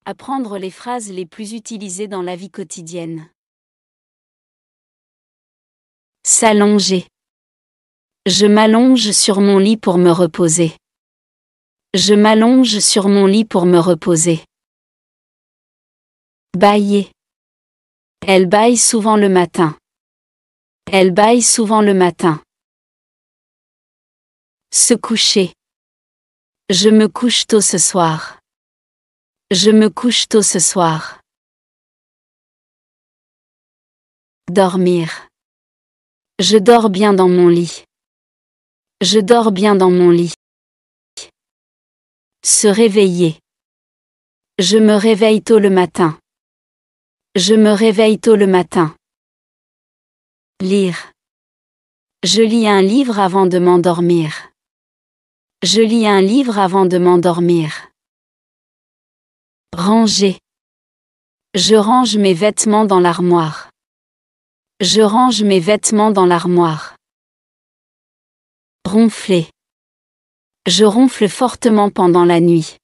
Apprendre les phrases les plus utilisées dans la vie quotidienne. S'allonger. Je m'allonge sur mon lit pour me reposer. Je m'allonge sur mon lit pour me reposer. Bâiller. Elle bâille souvent le matin. Elle bâille souvent le matin. Se coucher. Je me couche tôt ce soir. Je me couche tôt ce soir. Dormir. Je dors bien dans mon lit. Je dors bien dans mon lit. Se réveiller. Je me réveille tôt le matin. Je me réveille tôt le matin. Lire. Je lis un livre avant de m'endormir. Je lis un livre avant de m'endormir. Ranger. Je range mes vêtements dans l'armoire. Je range mes vêtements dans l'armoire. Ronfler. Je ronfle fortement pendant la nuit.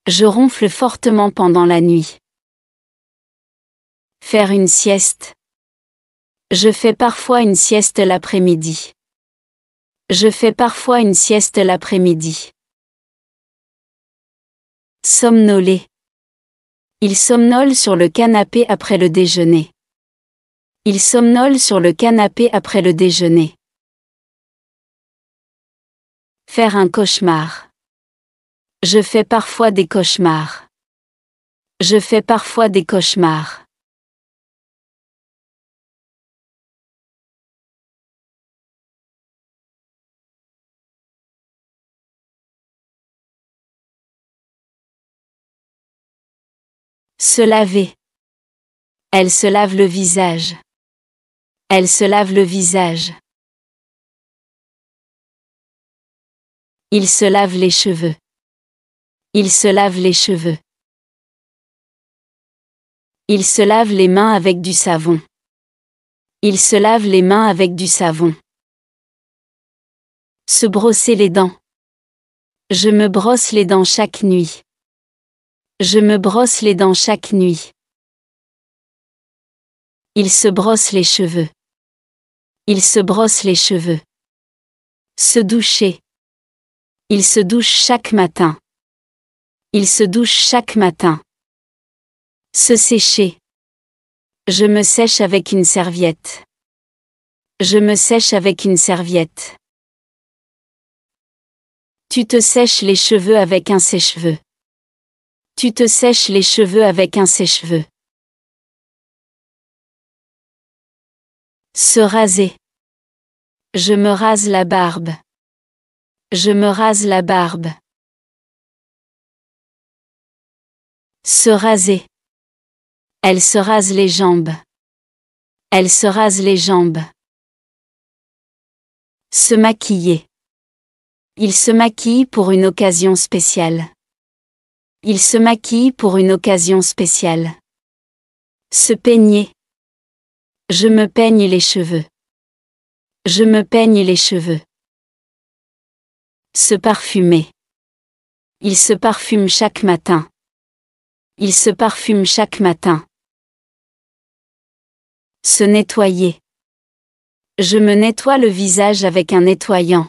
Je ronfle fortement pendant la nuit. Faire une sieste. Je fais parfois une sieste l'après-midi. Je fais parfois une sieste l'après-midi. Somnoler. Il somnole sur le canapé après le déjeuner. Il somnole sur le canapé après le déjeuner. Faire un cauchemar. Je fais parfois des cauchemars. Je fais parfois des cauchemars. Se laver. Elle se lave le visage. Elle se lave le visage. Il se lave les cheveux. Il se lave les cheveux. Il se lave les mains avec du savon. Il se lave les mains avec du savon. Se brosser les dents. Je me brosse les dents chaque nuit. Je me brosse les dents chaque nuit. Il se brosse les cheveux. Il se brosse les cheveux. Se doucher. Il se douche chaque matin. Il se douche chaque matin. Se sécher. Je me sèche avec une serviette. Je me sèche avec une serviette. Tu te sèches les cheveux avec un sèche-cheveux. Tu te sèches les cheveux avec un sèche-cheveux. Se raser. Je me rase la barbe. Je me rase la barbe. Se raser. Elle se rase les jambes. Elle se rase les jambes. Se maquiller. Il se maquille pour une occasion spéciale. Il se maquille pour une occasion spéciale. Se peigner. Je me peigne les cheveux. Je me peigne les cheveux. Se parfumer. Il se parfume chaque matin. Il se parfume chaque matin. Se nettoyer. Je me nettoie le visage avec un nettoyant.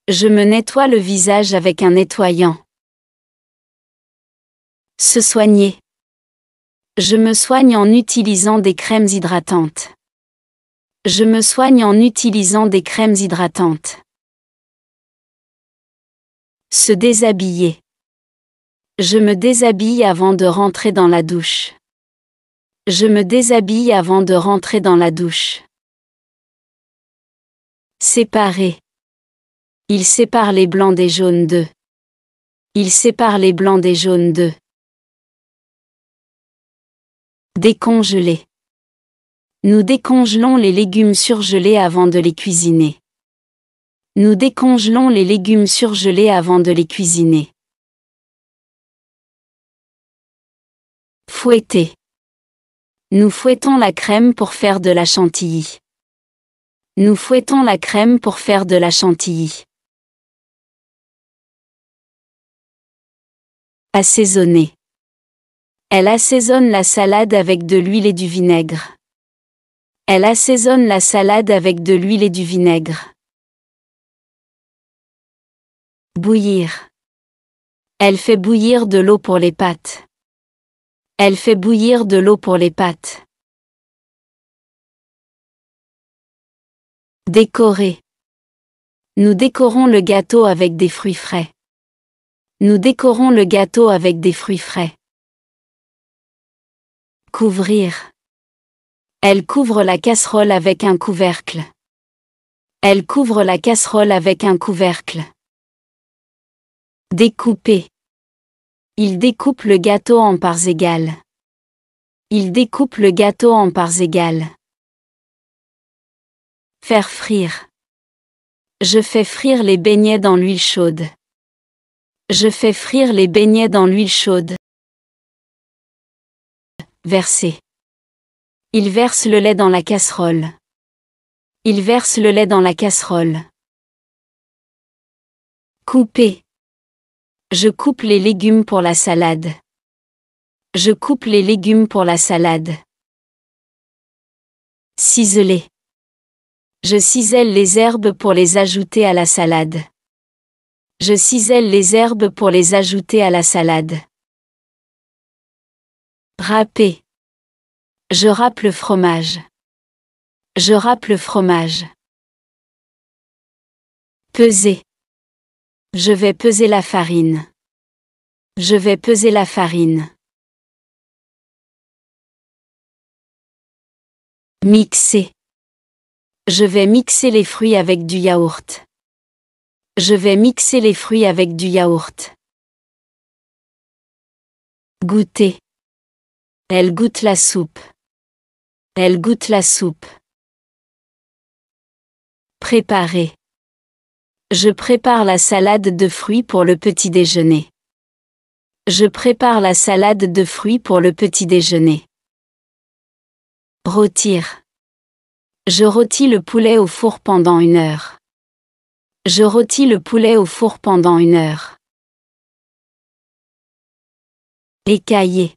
Je me nettoie le visage avec un nettoyant. Se soigner. Je me soigne en utilisant des crèmes hydratantes. Je me soigne en utilisant des crèmes hydratantes. Se déshabiller. Je me déshabille avant de rentrer dans la douche. Je me déshabille avant de rentrer dans la douche. Séparer. Il sépare les blancs des jaunes d'œufs. Il sépare les blancs des jaunes d'œufs. Décongeler. Nous décongelons les légumes surgelés avant de les cuisiner. Nous décongelons les légumes surgelés avant de les cuisiner. Fouetter. Nous fouettons la crème pour faire de la chantilly. Nous fouettons la crème pour faire de la chantilly. Assaisonner. Elle assaisonne la salade avec de l'huile et du vinaigre. Elle assaisonne la salade avec de l'huile et du vinaigre. Bouillir. Elle fait bouillir de l'eau pour les pâtes. Elle fait bouillir de l'eau pour les pâtes. Décorer. Nous décorons le gâteau avec des fruits frais. Nous décorons le gâteau avec des fruits frais. Couvrir. Elle couvre la casserole avec un couvercle. Elle couvre la casserole avec un couvercle. Découper. Il découpe le gâteau en parts égales. Il découpe le gâteau en parts égales. Faire frire. Je fais frire les beignets dans l'huile chaude. Je fais frire les beignets dans l'huile chaude. Verser. Il verse le lait dans la casserole. Il verse le lait dans la casserole. Couper. Je coupe les légumes pour la salade. Je coupe les légumes pour la salade. Ciseler. Je cisèle les herbes pour les ajouter à la salade. Je cisèle les herbes pour les ajouter à la salade. Râper. Je râpe le fromage. Je râpe le fromage. Peser. Je vais peser la farine. Je vais peser la farine. Mixer. Je vais mixer les fruits avec du yaourt. Je vais mixer les fruits avec du yaourt. Goûter. Elle goûte la soupe. Elle goûte la soupe. Préparer. Je prépare la salade de fruits pour le petit déjeuner. Je prépare la salade de fruits pour le petit déjeuner. Rôtir. Je rôtis le poulet au four pendant 1 heure. Je rôtis le poulet au four pendant 1 heure. Écailler.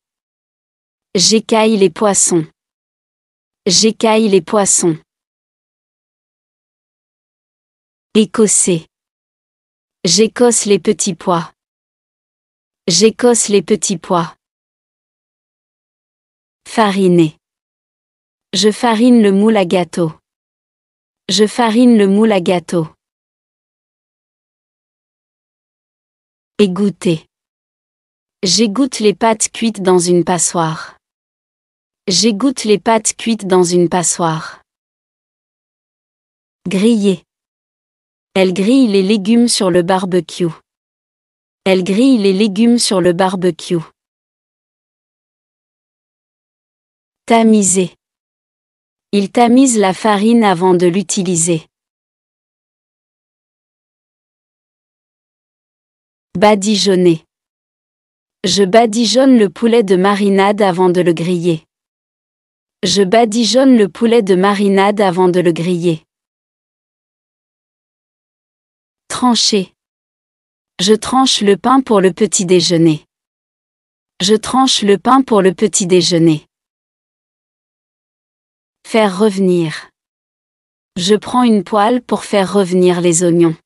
J'écaille les poissons. J'écaille les poissons. Écosser. J'écosse les petits pois. J'écosse les petits pois. Fariner. Je farine le moule à gâteau. Je farine le moule à gâteau. Égoutter. J'égoutte les pâtes cuites dans une passoire. J'égoutte les pâtes cuites dans une passoire. Griller. Elle grille les légumes sur le barbecue. Elle grille les légumes sur le barbecue. Tamiser. Il tamise la farine avant de l'utiliser. Badigeonner. Je badigeonne le poulet de marinade avant de le griller. Je badigeonne le poulet de marinade avant de le griller. Trancher. Je tranche le pain pour le petit déjeuner. Je tranche le pain pour le petit déjeuner. Faire revenir. Je prends une poêle pour faire revenir les oignons.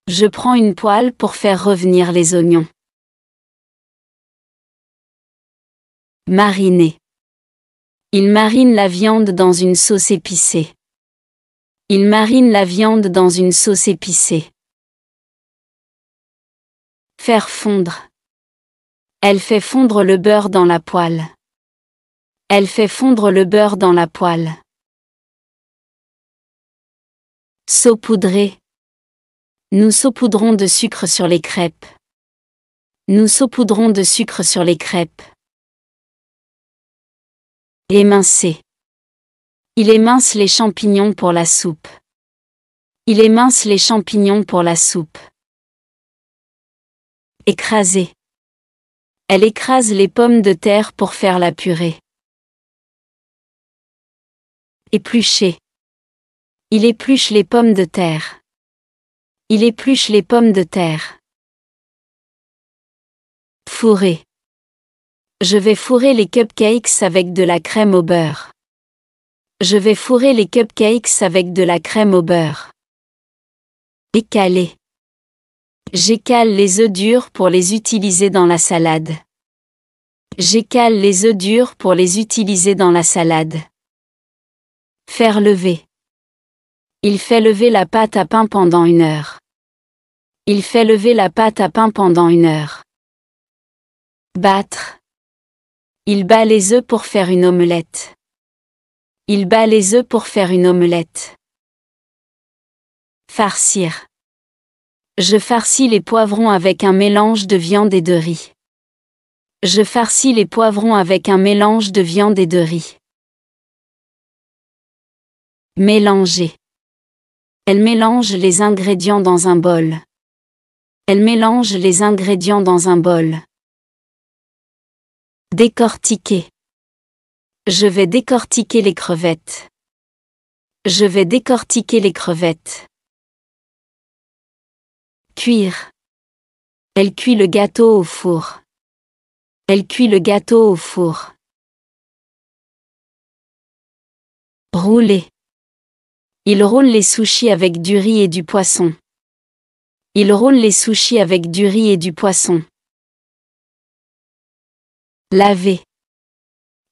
Je prends une poêle pour faire revenir les oignons. Mariner. Il marine la viande dans une sauce épicée. Il marine la viande dans une sauce épicée. Faire fondre. Elle fait fondre le beurre dans la poêle. Elle fait fondre le beurre dans la poêle. Saupoudrer. Nous saupoudrons de sucre sur les crêpes. Nous saupoudrons de sucre sur les crêpes. Émincer. Il émince les champignons pour la soupe. Il émince les champignons pour la soupe. Écraser. Elle écrase les pommes de terre pour faire la purée. Éplucher. Il épluche les pommes de terre. Il épluche les pommes de terre. Fourrer. Je vais fourrer les cupcakes avec de la crème au beurre. Je vais fourrer les cupcakes avec de la crème au beurre. Écaler. J'écale les œufs durs pour les utiliser dans la salade. J'écale les œufs durs pour les utiliser dans la salade. Faire lever. Il fait lever la pâte à pain pendant 1 heure. Il fait lever la pâte à pain pendant 1 heure. Battre. Il bat les œufs pour faire une omelette. Il bat les œufs pour faire une omelette. Farcir. Je farcis les poivrons avec un mélange de viande et de riz. Je farcis les poivrons avec un mélange de viande et de riz. Mélanger. Elle mélange les ingrédients dans un bol. Elle mélange les ingrédients dans un bol. Décortiquer. Je vais décortiquer les crevettes. Je vais décortiquer les crevettes. Cuire. Elle cuit le gâteau au four. Elle cuit le gâteau au four. Rouler. Il roule les sushis avec du riz et du poisson. Il roule les sushis avec du riz et du poisson. Laver.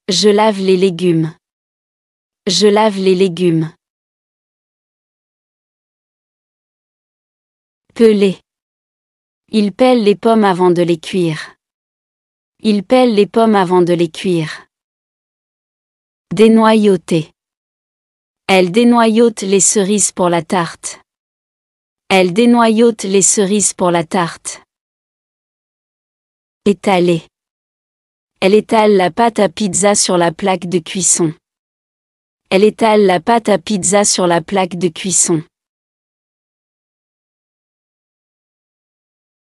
Je lave les légumes. Je lave les légumes. Peler. Il pèle les pommes avant de les cuire. Il pèle les pommes avant de les cuire. Dénoyauter. Elle dénoyaute les cerises pour la tarte. Elle dénoyaute les cerises pour la tarte. Étaler. Elle étale la pâte à pizza sur la plaque de cuisson. Elle étale la pâte à pizza sur la plaque de cuisson.